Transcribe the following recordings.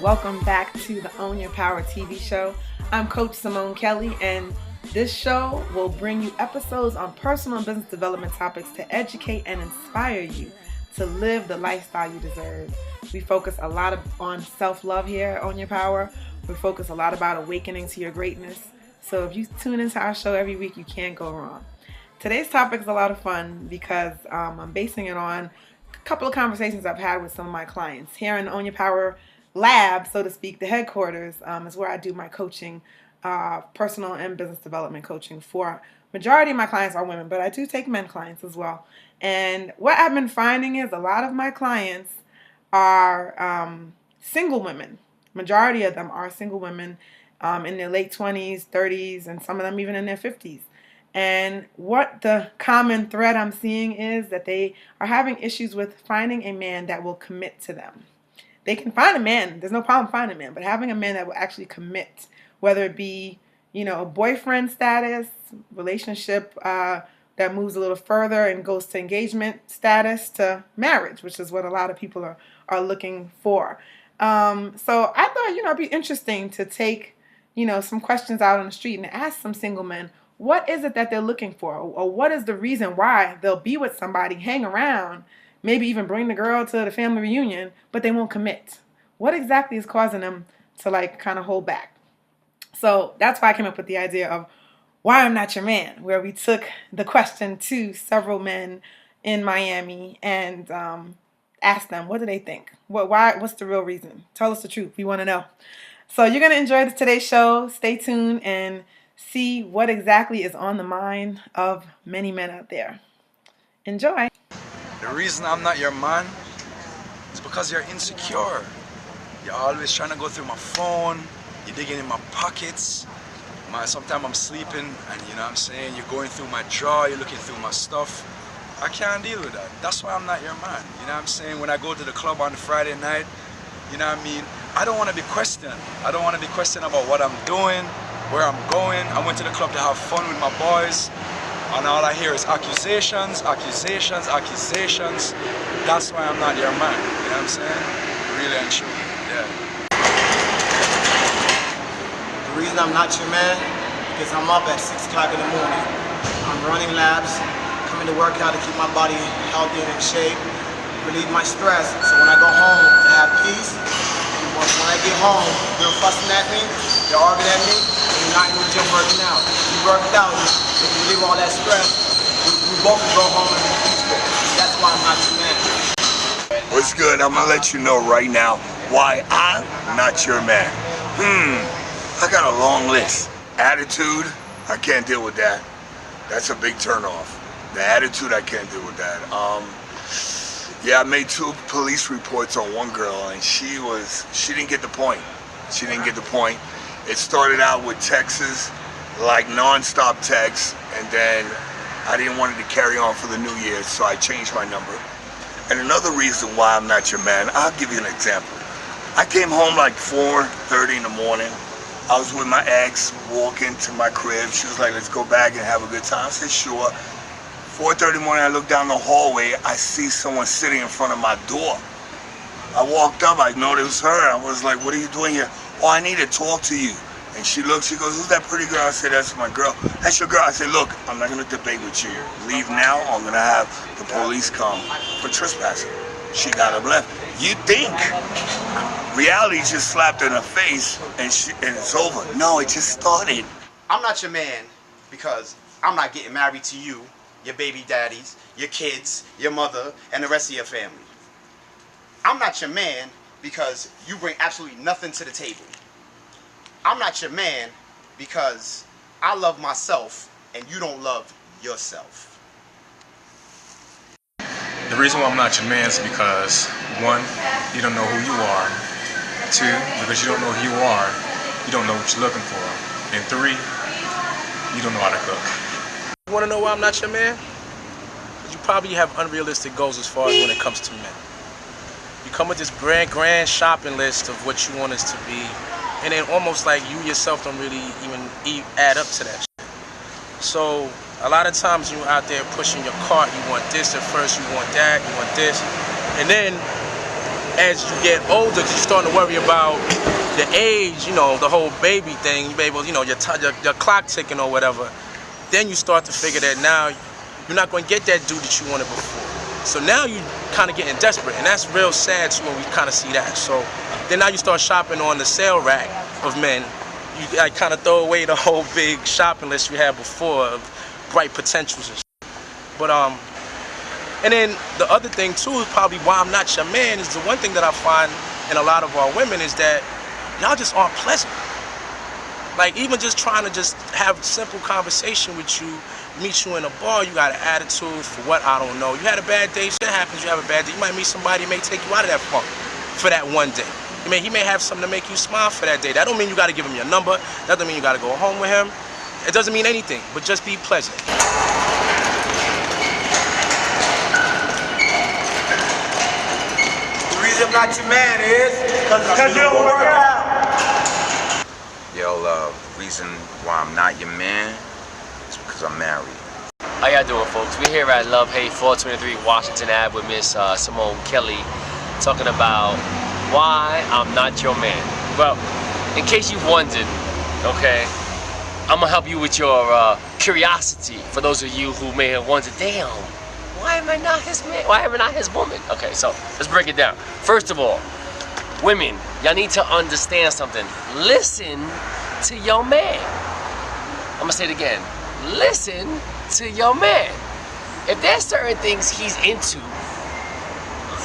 welcome back to the Own Your Power TV show. I'm Coach Simone Kelly, and this show will bring you episodes on personal and business development topics to educate and inspire you to live the lifestyle you deserve. We focus a lot on self-love here at Own Your Power. We focus a lot about awakening to your greatness. So if you tune into our show every week, you can't go wrong. Today's topic is a lot of fun because I'm basing it on a couple of conversations I've had with some of my clients. Here in Own Your Power lab, so to speak, the headquarters, is where I do my coaching, personal and business development coaching for. Majority of my clients are women, but I do take men clients as well. And what I've been finding is a lot of my clients are single women. Majority of them are single women in their late 20s, 30s, and some of them even in their 50s. And what the common thread I'm seeing is that they are having issues with finding a man that will commit to them. They can find a man, there's no problem finding a man, but having a man that will actually commit, whether it be, a boyfriend status, relationship that moves a little further and goes to engagement status to marriage, which is what a lot of people are looking for. So I thought, it'd be interesting to take, some questions out on the street and ask some single men, what is it that they're looking for? Or what is the reason why they'll be with somebody, hang around, maybe even bring the girl to the family reunion, but they won't commit? What exactly is causing them to kind of hold back? So that's why I came up with the idea of Why I'm Not Your Man, where we took the question to several men in Miami and asked them, what do they think? What's the real reason? Tell us the truth. We want to know. So you're going to enjoy today's show. Stay tuned and see what exactly is on the mind of many men out there. Enjoy. The reason I'm not your man is because you're insecure. You're always trying to go through my phone. You're digging in my pockets. Sometimes I'm sleeping and you're going through my drawer, you're looking through my stuff. I can't deal with that. That's why I'm not your man. When I go to the club on Friday night, I don't want to be questioned. I don't want to be questioned about what I'm doing, where I'm going. I went to the club to have fun with my boys, and all I hear is accusations, accusations, accusations. That's why I'm not your man. You know what I'm saying? Really and truly, yeah. The reason I'm not your man, because I'm up at 6 o'clock in the morning. I'm running laps, coming to work out to keep my body healthy and in shape, relieve my stress, so when I go home to have peace, and when I get home, they're fussing at me, they're arguing at me, and you're not in the gym working out. You work it out, if you relieve all that stress, we both can go home and be peaceful. That's why I'm not your man. What's good? I'm gonna let you know right now why I'm not your man. I got a long list. Attitude, I can't deal with that. That's a big turnoff. The attitude, I can't deal with that. Yeah, I made 2 police reports on one girl, and she didn't get the point. She didn't get the point. It started out with texts, like non-stop texts, and then I didn't want it to carry on for the new year, so I changed my number. And another reason why I'm not your man, I'll give you an example. I came home like 4:30 in the morning. I was with my ex, walking to my crib. She was like, let's go back and have a good time. I said, sure. 4:30 in the morning, I look down the hallway. I see someone sitting in front of my door. I walked up, I noticed it was her. I was like, what are you doing here? Oh, I need to talk to you. And she looked, she goes, who's that pretty girl? I said, that's my girl. That's your girl. I said, look, I'm not going to debate with you. Leave now, or I'm going to have the police come for trespassing. She got up left. You think reality just slapped her in the face and it's over. No, it just started. I'm not your man because I'm not getting married to you, your baby daddies, your kids, your mother, and the rest of your family. I'm not your man because you bring absolutely nothing to the table. I'm not your man because I love myself and you don't love yourself. The reason why I'm not your man is because 1, you don't know who you are. 2, because you don't know who you are, you don't know what you're looking for. And 3, you don't know how to cook. You want to know why I'm not your man? Because you probably have unrealistic goals as far as when it comes to men. You come with this grand shopping list of what you want us to be, and then almost like you yourself don't really even add up to that shit. So a lot of times you're out there pushing your cart, you want this at first, you want that, you want this, and then as you get older, you're starting to worry about the age, you know, the whole baby thing, you able, you know, your clock ticking or whatever. Then you start to figure that now you're not going to get that dude that you wanted before. So now you kind of getting desperate, and that's real sad too when we kind of see that. So then now you start shopping on the sale rack of men. You kind of throw away the whole big shopping list you had before of bright potentials and shit. But and then the other thing too is probably why I'm not your man is the one thing that I find in a lot of our women is that y'all just aren't pleasant. Like even just trying to just have a simple conversation with you, meet you in a bar, you got an attitude for what, I don't know. You had a bad day, shit happens, you have a bad day. You might meet somebody who may take you out of that funk for that one day. He may have something to make you smile for that day. That don't mean you got to give him your number. That don't mean you got to go home with him. It doesn't mean anything, but just be pleasant. The reason I'm not your man is because you don't work out. Yo, the reason why I'm not your man is because I'm married. How y'all doing, folks? We're here at Love Hate 423 Washington Ave with Miss Simone Kelly, talking about why I'm not your man. Well, in case you've wondered, okay, I'm gonna help you with your curiosity. For those of you who may have wondered, damn, why am I not his man? Why am I not his woman? Okay, so let's break it down. First of all, women, y'all need to understand something. Listen to your man. I'm gonna say it again. Listen to your man. If there's certain things he's into,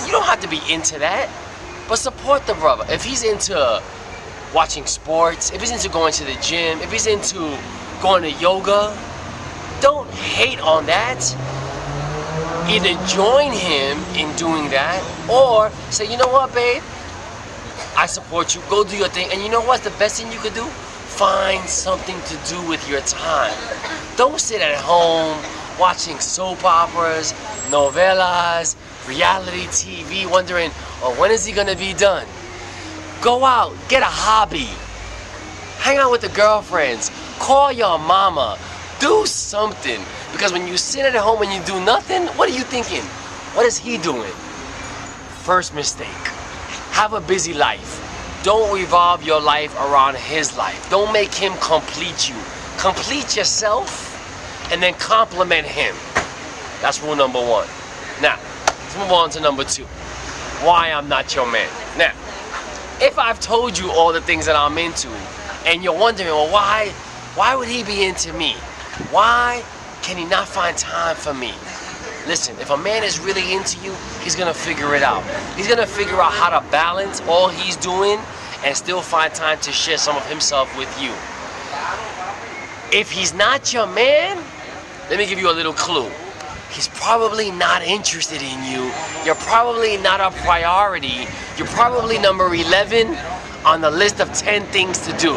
you don't have to be into that, but support the brother. If he's into watching sports, if he's into going to the gym, if he's into going to yoga, don't hate on that. Either join him in doing that, or say, you know what, babe, I support you, go do your thing. And you know what's the best thing you could do? Find something to do with your time. Don't sit at home watching soap operas, novelas, reality TV, wondering, oh, when is he gonna be done? Go out, get a hobby. Hang out with the girlfriends. Call your mama. Do something. Because when you sit at home and you do nothing, what are you thinking? What is he doing? First mistake. Have a busy life. Don't revolve your life around his life. Don't make him complete you. Complete yourself and then compliment him. That's rule number one. Now, let's move on to number two. Why I'm not your man. Now, if I've told you all the things that I'm into and you're wondering, well, why would he be into me? Why can he not find time for me? Listen, if a man is really into you, he's gonna figure it out. He's gonna figure out how to balance all he's doing and still find time to share some of himself with you. If he's not your man, let me give you a little clue. He's probably not interested in you. You're probably not a priority. You're probably number 11 on the list of 10 things to do.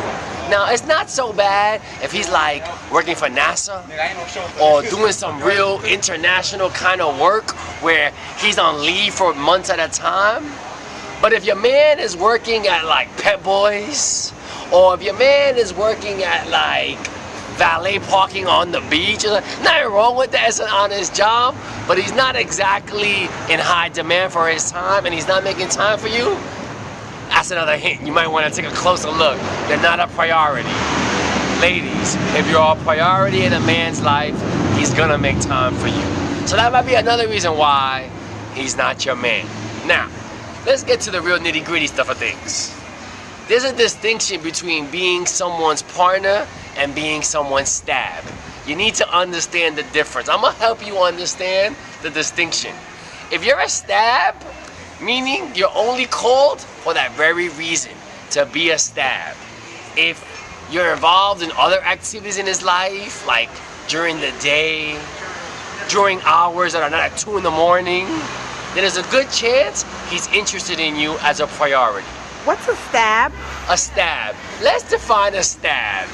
Now, it's not so bad if he's like working for NASA or doing some real international kind of work where he's on leave for months at a time. But if your man is working at like Pet Boys, or if your man is working at like valet parking on the beach, nothing wrong with that, it's an honest job, but he's not exactly in high demand for his time and he's not making time for you, that's another hint. You might want to take a closer look. They're not a priority. Ladies, if you're a priority in a man's life, he's gonna make time for you. So that might be another reason why he's not your man. Now, let's get to the real nitty-gritty stuff of things. There's a distinction between being someone's partner and being someone's stab. You need to understand the difference. I'm gonna help you understand the distinction. If you're a stab, meaning you're only called for that very reason, to be a stab. If you're involved in other activities in his life, like during the day, during hours that are not at 2 in the morning, then there's a good chance he's interested in you as a priority. What's a stab? A stab. Let's define a stab.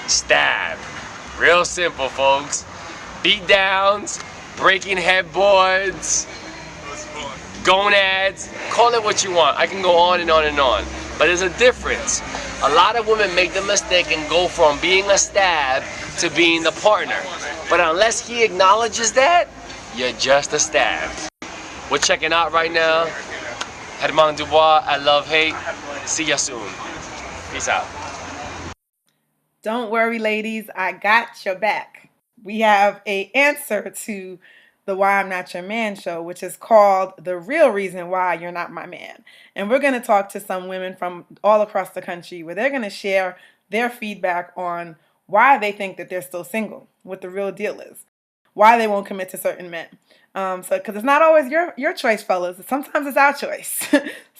Stab. Real simple, folks. Beat downs, breaking headboards, gonads, call it what you want. I can go on and on and on. But there's a difference. A lot of women make the mistake and go from being a stab to being the partner. But unless he acknowledges that, you're just a stab. We're checking out right now. Herman Dubois, I Love Hate. See ya soon. Peace out. Don't worry, ladies, I got your back. We have an answer to the Why I'm Not Your Man show, which is called The Real Reason Why You're Not My Man. And we're going to talk to some women from all across the country where they're going to share their feedback on why they think that they're still single, what the real deal is, why they won't commit to certain men. Because it's not always your choice, fellas. Sometimes it's our choice.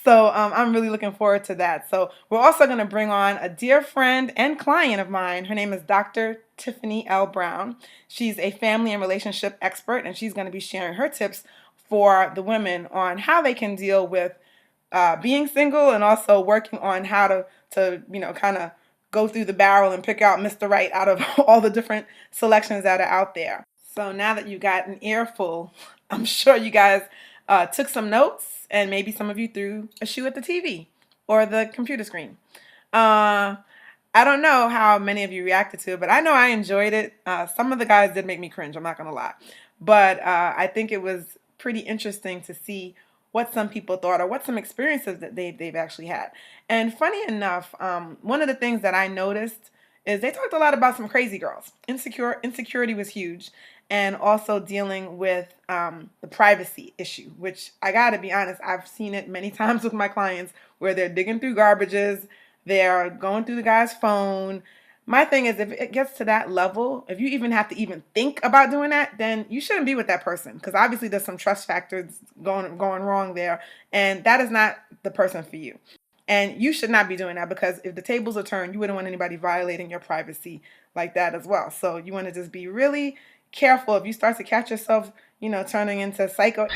So I'm really looking forward to that. So we're also going to bring on a dear friend and client of mine. Her name is Dr. Tiffany L. Brown. She's a family and relationship expert, and she's going to be sharing her tips for the women on how they can deal with being single and also working on how to kind of go through the barrel and pick out Mr. Right out of all the different selections that are out there. So now that you got an earful, I'm sure you guys took some notes, and maybe some of you threw a shoe at the TV or the computer screen. I don't know how many of you reacted to it, but I know I enjoyed it. Some of the guys did make me cringe, I'm not going to lie. But I think it was pretty interesting to see what some people thought or what some experiences that they've actually had. And funny enough, one of the things that I noticed is they talked a lot about some crazy girls. Insecurity was huge. And also dealing with the privacy issue, which I got to be honest, I've seen it many times with my clients where they're digging through garbages, they're going through the guy's phone. My thing is, if it gets to that level, if you even have to even think about doing that, then you shouldn't be with that person, because obviously there's some trust factors going wrong there, and that is not the person for you. And you should not be doing that, because if the tables are turned, you wouldn't want anybody violating your privacy like that as well. So you want to just be really careful. If you start to catch yourself, turning into psycho,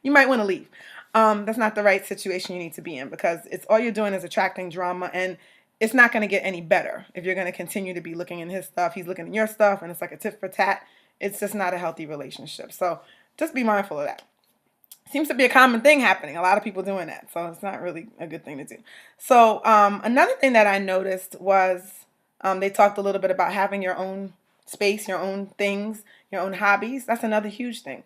you might want to leave. That's not the right situation you need to be in, because it's all you're doing is attracting drama, and it's not going to get any better if you're going to continue to be looking in his stuff, he's looking in your stuff, and it's like a tit for tat. It's just not a healthy relationship. So just be mindful of that. Seems to be a common thing happening. A lot of people doing that. So it's not really a good thing to do. So another thing that I noticed was they talked a little bit about having your own space, your own things, your own hobbies. That's another huge thing.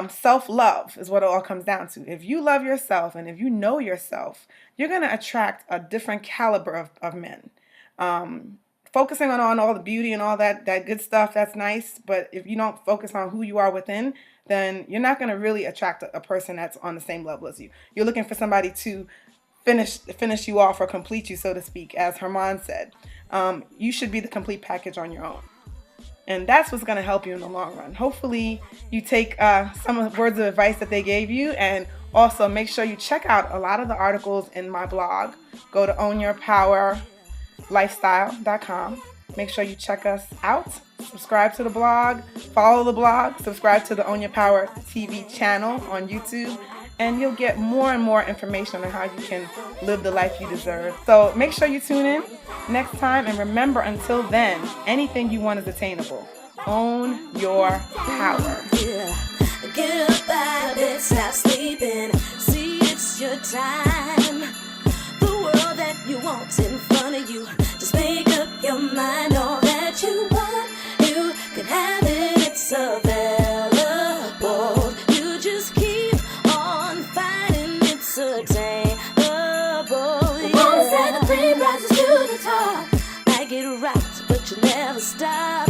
Self-love is what it all comes down to. If you love yourself and if you know yourself, you're going to attract a different caliber of men. Focusing on all the beauty and all that good stuff, that's nice. But if you don't focus on who you are within, then you're not going to really attract a person that's on the same level as you. You're looking for somebody to finish you off or complete you, so to speak, as Herman said. You should be the complete package on your own. And that's what's going to help you in the long run. Hopefully you take some of the words of advice that they gave you, and also make sure you check out a lot of the articles in my blog. Go to ownyourpowerlifestyle.com. Make sure you check us out. Subscribe to the blog, follow the blog, subscribe to the Own Your Power TV channel on YouTube, and you'll get more and more information on how you can live the life you deserve. So make sure you tune in next time, and remember, until then, anything you want is attainable. Own your power. Yeah. Get up out of bed, stop sleeping. See, it's your time. The world that you want in front of you. Just make up your mind. All that you want, you can have it. It's available. You just keep on fighting. It's attainable. Once that the dream rises to the top, I get right, but you never stop.